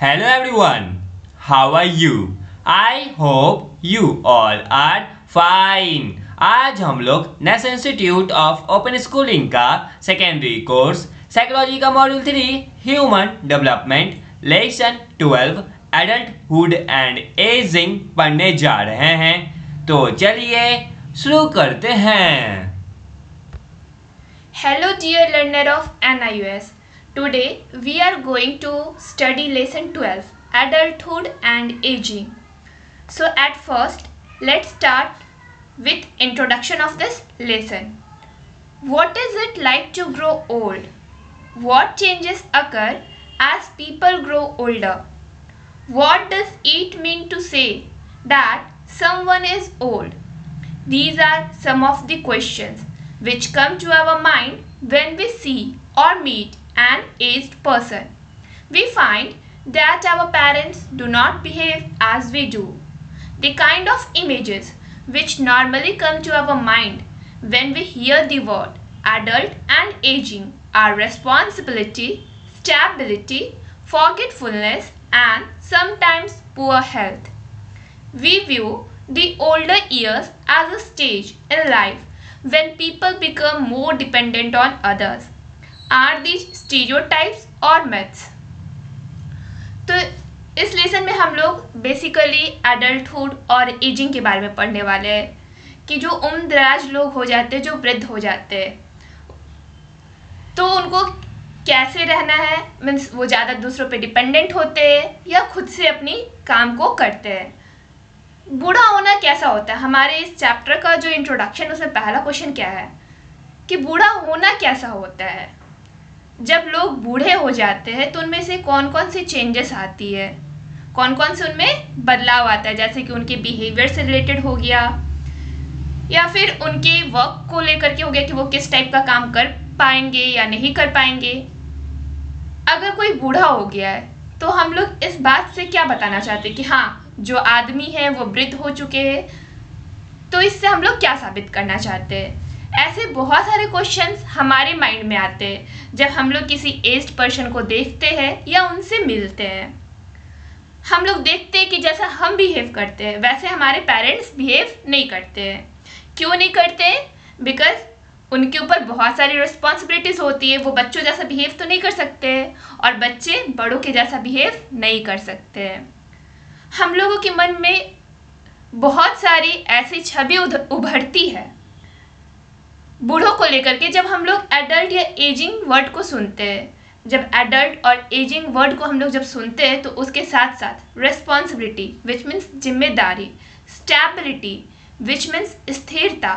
Hello everyone, how are you? I hope you all are fine. आज हम लोग national institute of open schooling का secondary course psychology का module 3 human development lesson 12 adulthood and ageing पढ़ने जा रहे हैं। तो चलिए शुरू करते हैं। Hello dear learner of NIUS. Today we are going to study lesson 12 adulthood and aging. So at first let's start with introduction of this lesson. What is it like to grow old? What changes occur as people grow older? What does it mean to say that someone is old? These are some of the questions which come to our mind when we see or meet an aged person. We find that our parents do not behave as we do. The kind of images which normally come to our mind when we hear the word adult and aging are responsibility, stability, forgetfulness, and sometimes poor health. We view the older years as a stage in life when people become more dependent on others. Are these stereotypes or myths? तो इस lesson में हम लोग basically adulthood और ageing के बारे में पढ़ने वाले हैं कि जो उम्रदराज लोग हो जाते हैं, जो वृद्ध हो जाते हैं, तो उनको कैसे रहना है। मीन्स वो ज़्यादा दूसरों पे डिपेंडेंट होते हैं या खुद से अपनी काम को करते हैं। बूढ़ा होना कैसा होता है? हमारे इस चैप्टर का जो इंट्रोडक्शन उसमें पहला क्वेश्चन क्या है कि बूढ़ा होना कैसा होता है। जब लोग बूढ़े हो जाते हैं तो उनमें से कौन कौन सी चेंजेस आती है, कौन कौन से उनमें बदलाव आता है, जैसे कि उनके बिहेवियर से रिलेटेड हो गया या फिर उनके वर्क को लेकर के हो गया कि वो किस टाइप का काम कर पाएंगे या नहीं कर पाएंगे। अगर कोई बूढ़ा हो गया है तो हम लोग इस बात से क्या बताना चाहते हैं कि हाँ, जो आदमी है वो वृद्ध हो चुके हैं। तो इससे हम लोग क्या साबित करना चाहते हैं? ऐसे बहुत सारे क्वेश्चंस हमारे माइंड में आते हैं जब हम लोग किसी एज्ड पर्सन को देखते हैं या उनसे मिलते हैं। हम लोग देखते हैं कि जैसा हम बिहेव करते हैं वैसे हमारे पेरेंट्स बिहेव नहीं करते हैं। क्यों नहीं करते? बिकॉज उनके ऊपर बहुत सारी रिस्पॉन्सिबिलिटीज़ होती है। वो बच्चों जैसा बिहेव तो नहीं कर सकते और बच्चे बड़ों के जैसा बिहेव नहीं कर सकते। हम लोगों के मन में बहुत सारी ऐसी छवि उभरती है बूढ़ों को लेकर के। जब हम लोग एडल्ट या एजिंग वर्ड को सुनते हैं, जब एडल्ट और एजिंग वर्ड को हम लोग जब सुनते हैं तो उसके साथ साथ रिस्पॉन्सिबिलिटी विच मीन्स जिम्मेदारी, स्टेबिलिटी विच मीन्स स्थिरता,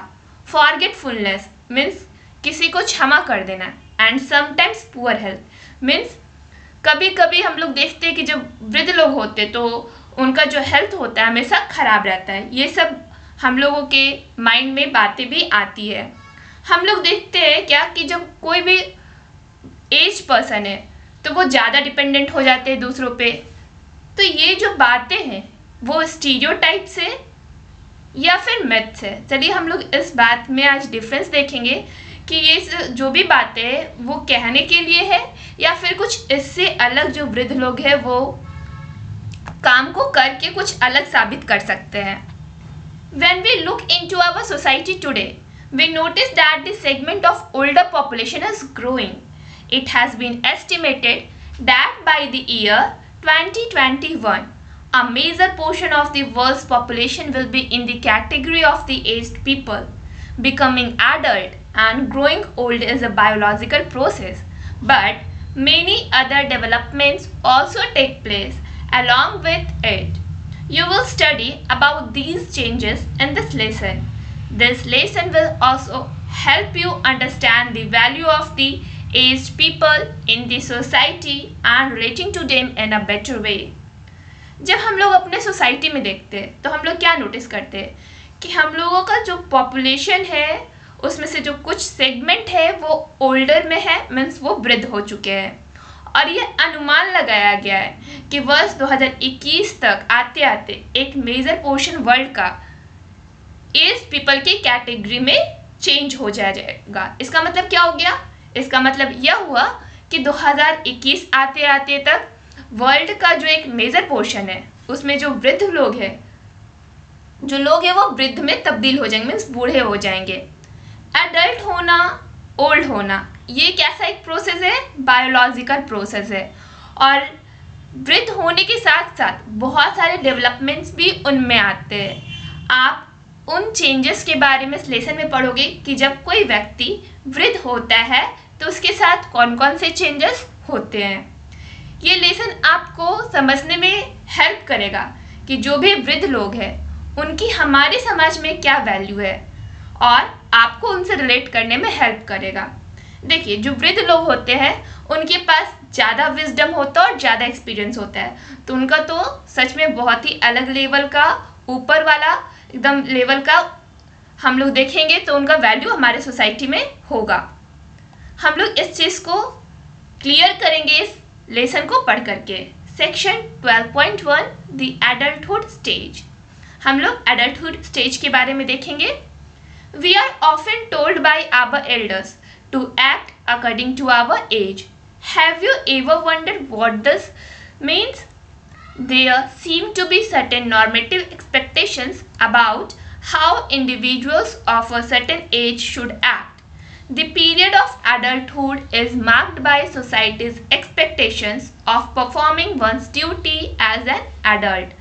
फॉरगेटफुलनेस मीन्स किसी को क्षमा कर देना, and sometimes poor health means कभी कभी हम लोग देखते हैं कि जब वृद्ध लोग होते तो उनका जो हेल्थ होता है हमेशा खराब रहता है। ये सब हम लोगों के माइंड में बातें भी आती है। हम लोग देखते हैं क्या कि जब कोई भी एज पर्सन है तो वो ज़्यादा डिपेंडेंट हो जाते हैं दूसरों पे। तो ये जो बातें हैं वो स्टीरियोटाइप से या फिर मिथ से। चलिए हम लोग इस बात में आज डिफरेंस देखेंगे कि ये जो भी बातें हैं वो कहने के लिए है या फिर कुछ इससे अलग जो वृद्ध लोग हैं वो काम को करके कुछ अलग साबित कर सकते हैं। When we look into our society today, we notice that the segment of older population is growing. It has been estimated that by the year 2021, a major portion of the world's population will be in the category of the aged people. Becoming adult and growing old is a biological process, but many other developments also take place along with it. You will study about these changes in this lesson. This lesson will also help you understand the value of the aged people in the society and relating to them in a better way. जब हम लोग अपने society में देखते हैं तो हम लोग क्या नोटिस करते हैं कि हम लोगों का जो पॉपुलेशन है उसमें से जो कुछ सेगमेंट है वो ओल्डर में है, मीन्स वो वृद्ध हो चुके हैं। और ये अनुमान लगाया गया है कि वर्ष 2021 तक आते आते एक मेजर पोर्शन वर्ल्ड का एज पीपल की कैटेगरी में चेंज हो जाएगा। इसका मतलब क्या हो गया? इसका मतलब यह हुआ कि 2021 आते आते तक वर्ल्ड का जो एक मेजर पोर्शन है उसमें जो वृद्ध लोग हैं, वो वृद्ध में तब्दील हो जाएंगे, मीन्स बूढ़े हो जाएंगे। एडल्ट होना, ओल्ड होना, ये कैसा एक प्रोसेस है? बायोलॉजिकल प्रोसेस है। और वृद्ध होने के साथ साथ बहुत सारे डेवलपमेंट्स भी उनमें आते हैं। आप उन चेंजेस के बारे में इस लेसन में पढ़ोगे कि जब कोई व्यक्ति वृद्ध होता है तो उसके साथ कौन कौन से चेंजेस होते हैं। ये लेसन आपको समझने में हेल्प करेगा कि जो भी वृद्ध लोग हैं उनकी हमारे समाज में क्या वैल्यू है और आपको उनसे रिलेट करने में हेल्प करेगा। देखिए, जो वृद्ध लोग होते हैं उनके पास ज़्यादा विजडम होता है और ज़्यादा एक्सपीरियंस होता है, तो उनका तो सच में बहुत ही अलग लेवल का, ऊपर वाला एकदम लेवल का हम लोग देखेंगे तो उनका वैल्यू हमारे सोसाइटी में होगा। हम लोग इस चीज़ को क्लियर करेंगे इस लेसन को पढ़ करके। Section 12.1 the adulthood stage. हम लोग एडल्टहुड स्टेज के बारे में देखेंगे। We are often told by our elders to act according to our age. Have you ever wondered what this means? There seem to be certain normative expectations about how individuals of a certain age should act. The period of adulthood is marked by society's expectations of performing one's duty as an adult.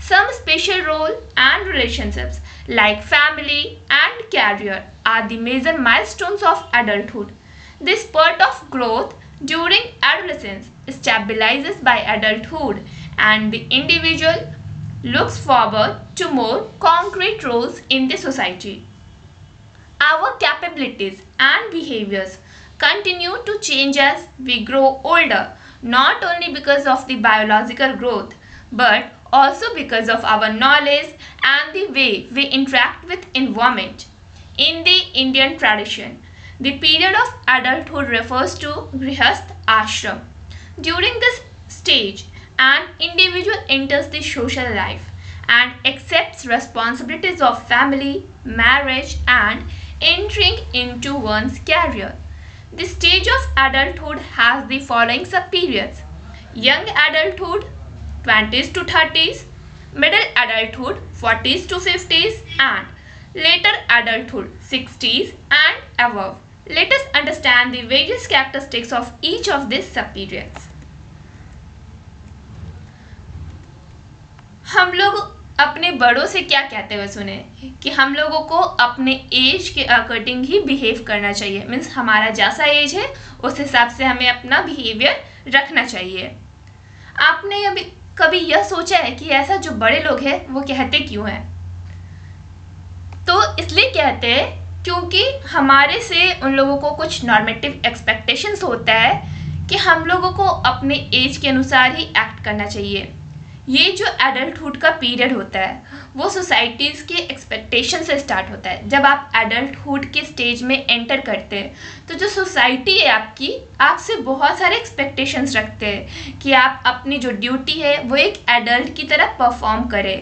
Some special role and relationships like family and career are the major milestones of adulthood. This spurt of growth during adolescence stabilizes by adulthood and the individual looks forward to more concrete roles in the society. Our capabilities and behaviors continue to change as we grow older, not only because of the biological growth but also because of our knowledge and the way we interact with environment. In the Indian tradition, the period of adulthood refers to Grihastha Ashram. During this stage, an individual enters the social life and accepts responsibilities of family, marriage, and entering into one's career. The stage of adulthood has the following subperiods: young adulthood, 20s to 30s, middle adulthood, 40s to 50s, and later adulthood, 60s and above. Let us understand the various characteristics of each of these subperiods. हम लोग अपने बड़ों से क्या कहते हुए सुने कि हम लोगों को अपने एज के अकॉर्डिंग ही बिहेव करना चाहिए, मीन्स हमारा जैसा एज है उस हिसाब से हमें अपना बिहेवियर रखना चाहिए। आपने अभी कभी यह सोचा है कि ऐसा जो बड़े लोग हैं वो कहते क्यों हैं? तो इसलिए कहते हैं क्योंकि हमारे से उन लोगों को कुछ नॉर्मेटिव एक्सपेक्टेशंस होता है कि हम लोगों को अपने एज के अनुसार ही एक्ट करना चाहिए। ये जो एडल्टहुड का पीरियड होता है वो सोसाइटीज़ के एक्सपेक्टेशन से स्टार्ट होता है। जब आप एडल्टहुड के स्टेज में एंटर करते हैं तो जो सोसाइटी है आपकी आपसे बहुत सारे एक्सपेक्टेशंस रखते हैं कि आप अपनी जो ड्यूटी है वो एक एडल्ट की तरह परफॉर्म करें।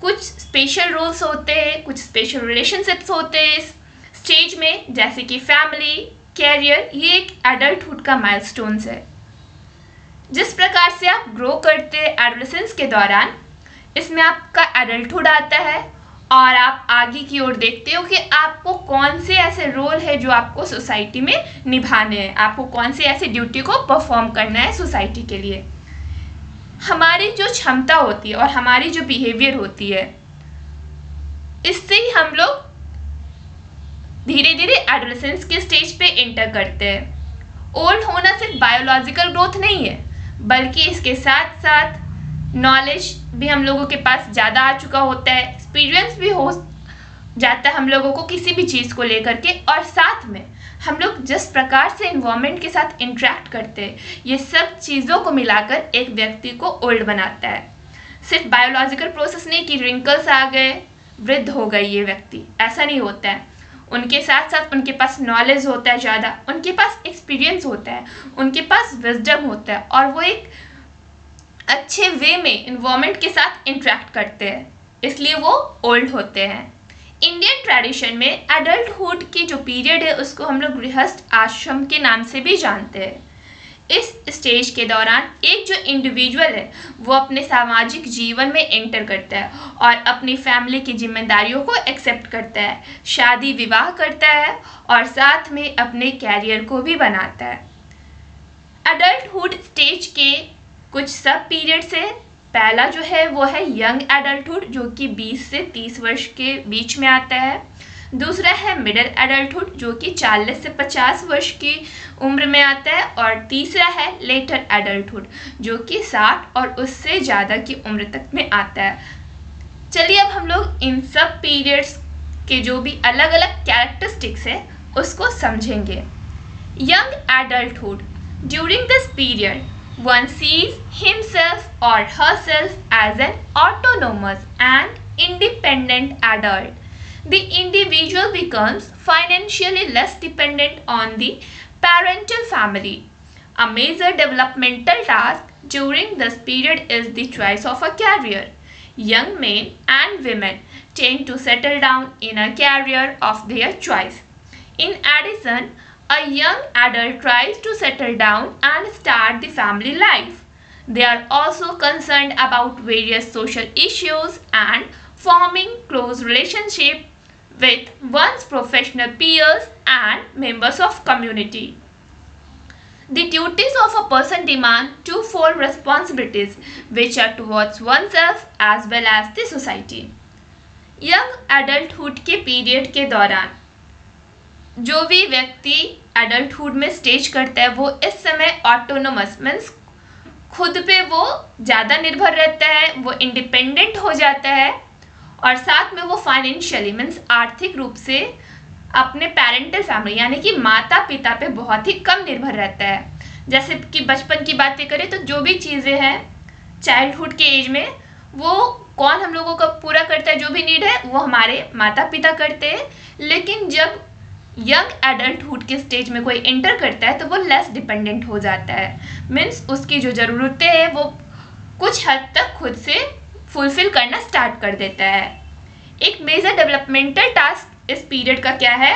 कुछ स्पेशल रोल्स होते हैं, कुछ स्पेशल रिलेशनशिप्स होते हैं इस स्टेज में, जैसे कि फैमिली, कैरियर। ये एक एडल्टहुड का माइलस्टोन्स है। जिस प्रकार से आप ग्रो करते हैं एडोलेसेंस के दौरान, इसमें आपका एडल्टहुड आता है और आप आगे की ओर देखते हो कि आपको कौन से ऐसे रोल है जो आपको सोसाइटी में निभाने हैं, आपको कौन से ऐसे ड्यूटी को परफॉर्म करना है सोसाइटी के लिए। हमारी जो क्षमता होती है और हमारी जो बिहेवियर होती है, इससे ही हम लोग धीरे धीरे एडोलेसेंस के स्टेज पे इंटर करते हैं। ओल्ड होना सिर्फ बायोलॉजिकल ग्रोथ नहीं है, बल्कि इसके साथ साथ नॉलेज भी हम लोगों के पास ज़्यादा आ चुका होता है, एक्सपीरियंस भी हो जाता है हम लोगों को किसी भी चीज़ को लेकर के, और साथ में हम लोग जिस प्रकार से इन्वायरमेंट के साथ इंटरेक्ट करते हैं, ये सब चीज़ों को मिलाकर एक व्यक्ति को ओल्ड बनाता है। सिर्फ बायोलॉजिकल प्रोसेस नहीं कि रिंकल्स आ गए, वृद्ध हो गई ये व्यक्ति, ऐसा नहीं होता है। उनके साथ साथ उनके पास नॉलेज होता है ज़्यादा, उनके पास एक्सपीरियंस होता है, उनके पास विजडम होता है, और वो एक अच्छे वे में इन्वायरमेंट के साथ इंटरेक्ट करते हैं, इसलिए वो ओल्ड होते हैं। इंडियन ट्रेडिशन में एडल्टहुड की जो पीरियड है उसको हम लोग गृहस्थ आश्रम के नाम से भी जानते हैं। इस स्टेज के दौरान एक जो इंडिविजुअल है वो अपने सामाजिक जीवन में एंटर करता है और अपनी फैमिली की जिम्मेदारियों को एक्सेप्ट करता है, शादी विवाह करता है और साथ में अपने कैरियर को भी बनाता है। एडल्टहुड स्टेज के कुछ सब पीरियड्स है। पहला जो है वो है यंग एडल्टहुड जो कि 20 से 30 वर्ष के बीच में आता है। दूसरा है मिडिल एडल्टहुड जो कि 40 से 50 वर्ष की उम्र में आता है। और तीसरा है लेटर एडल्टहुड जो कि 60 और उससे ज़्यादा की उम्र तक में आता है। चलिए अब हम लोग इन सब पीरियड्स के जो भी अलग अलग कैरेक्टरिस्टिक्स है उसको समझेंगे। Young adulthood, during this period one sees himself or herself as an autonomous and independent adult. The individual becomes financially less dependent on the parental family. A major developmental task during this period is the choice of a career. Young men and women tend to settle down in a career of their choice. In addition, a young adult tries to settle down and start the family life. They are also concerned about various social issues and forming close relationships with one's professional peers and members of community. The duties of a person demand twofold responsibilities which are towards oneself as well as the society. Young adulthood के period के दौरान जो भी व्यक्ति adulthood में stage करता है वो इस समय ऑटोनोमस मीन्स खुद पे वो ज़्यादा निर्भर रहता है, वो इंडिपेंडेंट हो जाता है और साथ में वो फाइनेंशियली मीन्स आर्थिक रूप से अपने पेरेंटल फैमिली यानी कि माता पिता पे बहुत ही कम निर्भर रहता है। जैसे कि बचपन की बातें करें तो जो भी चीज़ें हैं चाइल्डहुड के एज में वो कौन हम लोगों का पूरा करता है, जो भी नीड है वो हमारे माता पिता करते हैं। लेकिन जब यंग एडल्टहुड के स्टेज में कोई एंटर करता है तो वो लेस डिपेंडेंट हो जाता है, मीन्स उसकी जो ज़रूरतें हैं वो कुछ हद तक खुद से फुलफिल करना स्टार्ट कर देता है। एक मेजर डेवलपमेंटल टास्क इस पीरियड का क्या है?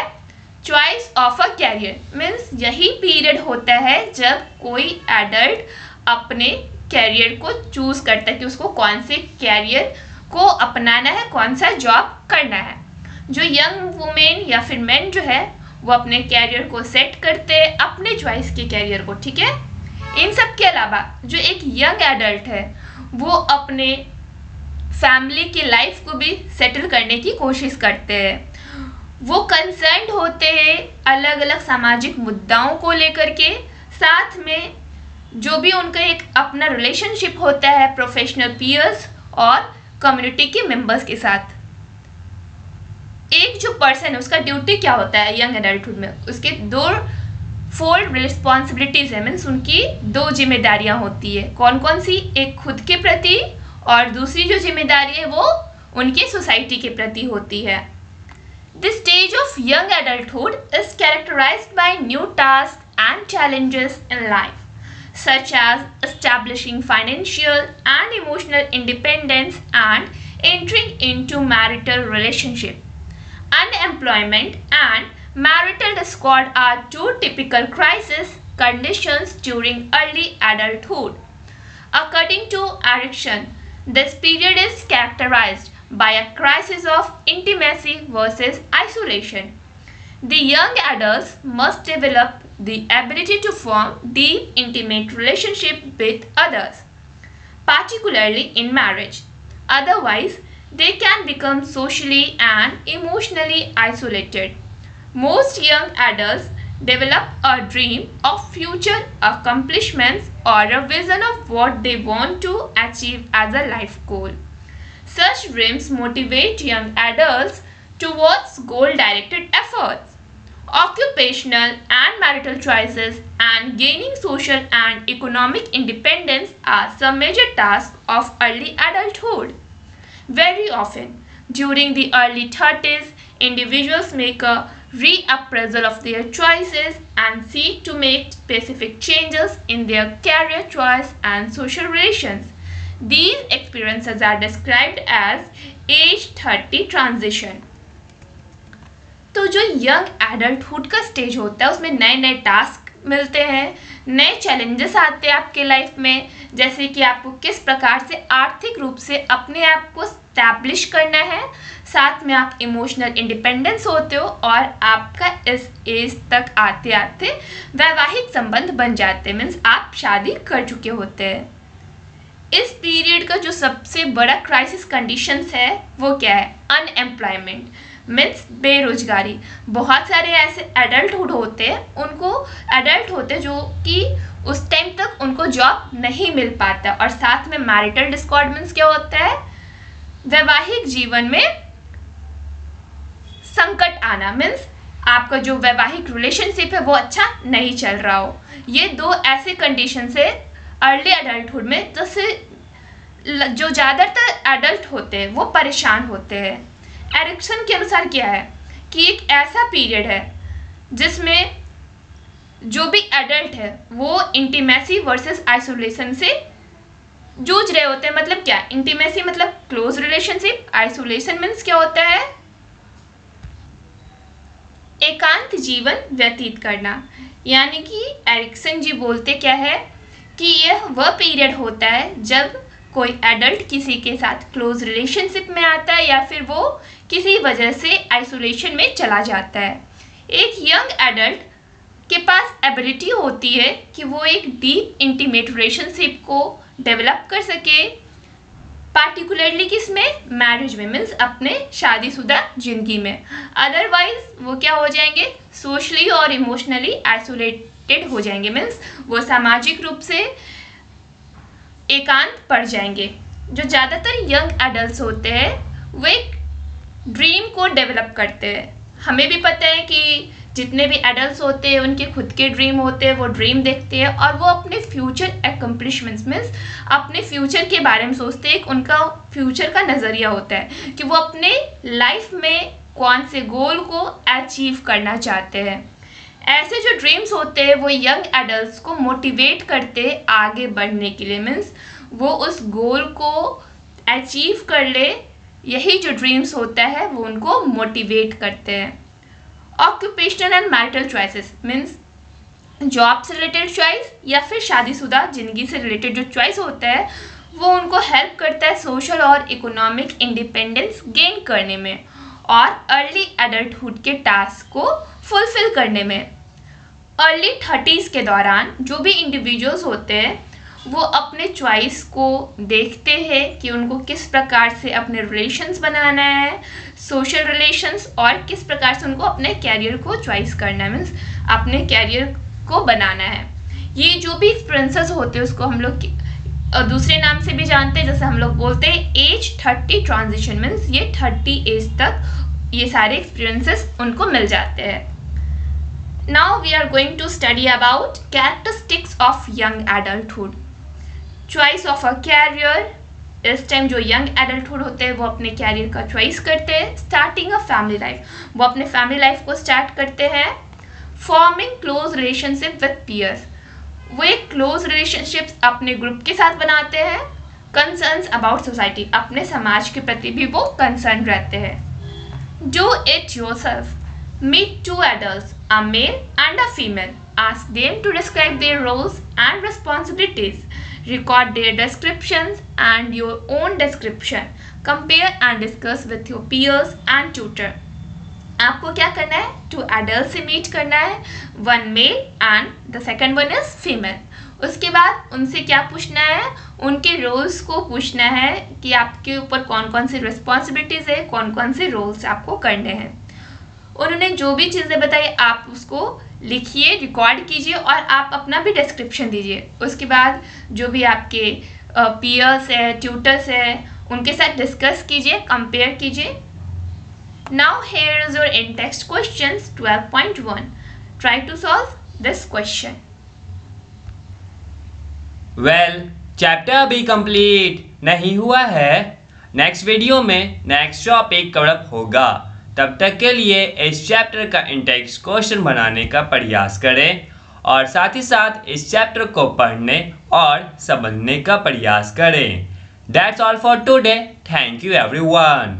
Choice of a career, means यही पीरियड होता है जब कोई एडल्ट अपने कैरियर को चूज करता है कि उसको कौन से कैरियर को अपनाना है, कौन सा जॉब करना है। जो यंग वुमेन या फिर मैन जो है वो अपने कैरियर को सेट करते हैं, अपने चॉइस के कैरियर को, ठीक है। इन सब के अलावा जो एक यंग एडल्ट है वो अपने फैमिली की लाइफ को भी सेटल करने की कोशिश करते हैं। वो कंसर्न्ड होते हैं अलग अलग सामाजिक मुद्दाओं को लेकर के, साथ में जो भी उनका एक अपना रिलेशनशिप होता है प्रोफेशनल पीयर्स और कम्युनिटी के मेंबर्स के साथ। एक जो पर्सन है उसका ड्यूटी क्या होता है यंग एडल्टहुड में? उसके दो फोल्ड रिस्पॉन्सिबिलिटीज है, मीन्स उनकी दो जिम्मेदारियां होती है। कौन कौन सी? एक खुद के प्रति और दूसरी जो जिम्मेदारी है वो उनके सोसाइटी के प्रति होती है। The stage of young adulthood is characterised by new task and challenges in life such as establishing financial and emotional independence and entering into marital relationship. Unemployment and marital discord are two typical crisis conditions during early adulthood. According to Erickson, this period is characterized by a crisis of intimacy versus isolation. The young adults must develop the ability to form deep, intimate relationship with others, particularly in marriage. Otherwise, they can become socially and emotionally isolated. Most young adults develop a dream of future accomplishments or a vision of what they want to achieve as a life goal. Such dreams motivate young adults towards goal-directed efforts. Occupational and marital choices and gaining social and economic independence are some major tasks of early adulthood. Very often, during the early 30s, individuals make a reappraisal of their choices and seek to make specific changes in their career choice and social relations. These experiences are described as age 30 transition. तो जो young adulthood का stage होता है उसमें नए नए task मिलते हैं, नए चैलेंजेस आते हैं आपके लाइफ में, जैसे कि आपको किस प्रकार से आर्थिक रूप से अपने आप को स्टैब्लिश करना है, साथ में आप इमोशनल इंडिपेंडेंस होते हो और आपका इस एज तक आते आते वैवाहिक संबंध बन जाते हैं, मीन्स आप शादी कर चुके होते हैं। इस पीरियड का जो सबसे बड़ा क्राइसिस कंडीशंस है वो क्या है? अनएम्प्लॉयमेंट मीन्स बेरोजगारी। बहुत सारे ऐसे एडल्टहुड होते हैं जो कि उस टाइम तक उनको जॉब नहीं मिल पाता, और साथ में मैरिटल डिस्कॉर्ड मीन्स क्या होता है? वैवाहिक जीवन में संकट आना, मीन्स आपका जो वैवाहिक रिलेशनशिप है वो अच्छा नहीं चल रहा हो। ये दो ऐसे कंडीशन है अर्ली एडल्टहुड में जैसे जो ज़्यादातर एडल्ट होते हैं वो परेशान होते हैं। एरिक्सन के अनुसार क्या है कि एक ऐसा पीरियड है जिसमें जो भी एडल्ट है वो इंटीमेसी वर्सेस आइसोलेशन से जूझ रहे होते हैं। मतलब क्या? इंटीमेसी मतलब क्लोज रिलेशनशिप, आइसोलेशन मीन्स क्या होता है? एकांत जीवन व्यतीत करना। यानी कि एरिक्सन जी बोलते क्या है कि यह वह पीरियड होता है जब कोई एडल्ट किसी के साथ क्लोज रिलेशनशिप में आता है या फिर वो किसी वजह से आइसोलेशन में चला जाता है। एक यंग एडल्ट के पास एबिलिटी होती है कि वो एक डीप इंटीमेट रिलेशनशिप को डेवलप कर सके, पार्टिकुलरली किसमें? मैरिज में, मीन्स अपने शादीशुदा जिंदगी में। अदरवाइज वो क्या हो जाएंगे? सोशली और इमोशनली आइसोलेटेड हो जाएंगे, मीन्स वो सामाजिक रूप से एकांत पड़ जाएंगे। जो ज़्यादातर यंग एडल्ट्स होते हैं वो एक ड्रीम को डेवलप करते हैं। हमें भी पता है कि जितने भी एडल्ट्स होते हैं उनके खुद के ड्रीम होते हैं, वो ड्रीम देखते हैं और वो अपने फ्यूचर एकम्प्लिशमेंट्स मीन्स अपने फ्यूचर के बारे में सोचते हैं। उनका फ्यूचर का नज़रिया होता है कि वो अपने लाइफ में कौन से गोल को अचीव करना चाहते हैं। ऐसे जो ड्रीम्स होते हैं वो यंग एडल्ट्स को मोटिवेट करते हैं आगे बढ़ने के लिए, मीन्स वो उस गोल को अचीव कर ले। यही जो ड्रीम्स होता है वो उनको मोटिवेट करते हैं। Occupational and marital choices means job से रिलेटेड चॉइस या फिर शादीशुदा जिंदगी से रिलेटेड जो चॉइस होता है वो उनको हेल्प करता है सोशल और इकोनॉमिक इंडिपेंडेंस गेन करने में और अर्ली एडल्टहुड के टास्क को फुलफिल करने में। अर्ली 30s के दौरान जो भी इंडिविजुअल्स होते हैं वो अपने चॉइस को देखते हैं कि उनको किस प्रकार से अपने रिलेशंस बनाना है, सोशल रिलेशंस, और किस प्रकार से उनको अपने कैरियर को चॉइस करना है, मीन्स अपने कैरियर को बनाना है। ये जो भी एक्सपीरियंसेस होते हैं उसको हम लोग दूसरे नाम से भी जानते हैं, जैसे हम लोग बोलते हैं एज 30 ट्रांजिशन, मीन्स ये 30 एज तक ये सारे एक्सपीरियंसेस उनको मिल जाते हैं। Now we are going to study about characteristics of young adulthood. Choice of a career. इस टाइम जो यंग एडल्टहुड होते हैं वो अपने कैरियर का चॉइस करते हैं। स्टार्टिंग अ फैमिली लाइफ, वो अपने फैमिली लाइफ को स्टार्ट करते हैं। Forming close relationship with peers, वो एक क्लोज रिलेशनशिप्स अपने ग्रुप के साथ बनाते हैं। कंसर्न्स अबाउट सोसाइटी, अपने समाज के प्रति भी वो कंसर्न रहते हैं। Do it yourself. Meet two adults, a male and a female. Ask them to describe their roles and responsibilities. Record their descriptions and your own description. Compare and discuss with your peers and tutor. आपको क्या करना है? 2 adults से meet करना है, 1 male and the second one is female. उसके बाद उनसे क्या पूछना है? उनके रोल्स को पूछना है कि आपके ऊपर कौन कौन सी रिस्पॉन्सिबिलिटीज़ है, कौन कौन से रोल्स आपको करने हैं। उन्होंने जो भी चीज़ें बताई आप उसको लिखिए, रिकॉर्ड कीजिए और आप अपना भी डिस्क्रिप्शन दीजिए। उसके बाद जो भी आपके पीयर्स है, ट्यूटर्स है, उनके साथ डिस्कस कीजिए, कंपेयर कीजिए। Now here is your in text questions 12.1. Try to solve this question. Well, chapter अभी कंप्लीट नहीं हुआ है। नेक्स्ट वीडियो में नेक्स्ट टॉपिक कवर अप होगा। तब तक के लिए इस चैप्टर का इंटेक्स्ट क्वेश्चन बनाने का प्रयास करें और साथ ही साथ इस चैप्टर को पढ़ने और समझने का प्रयास करें। That's all for today. Thank you everyone.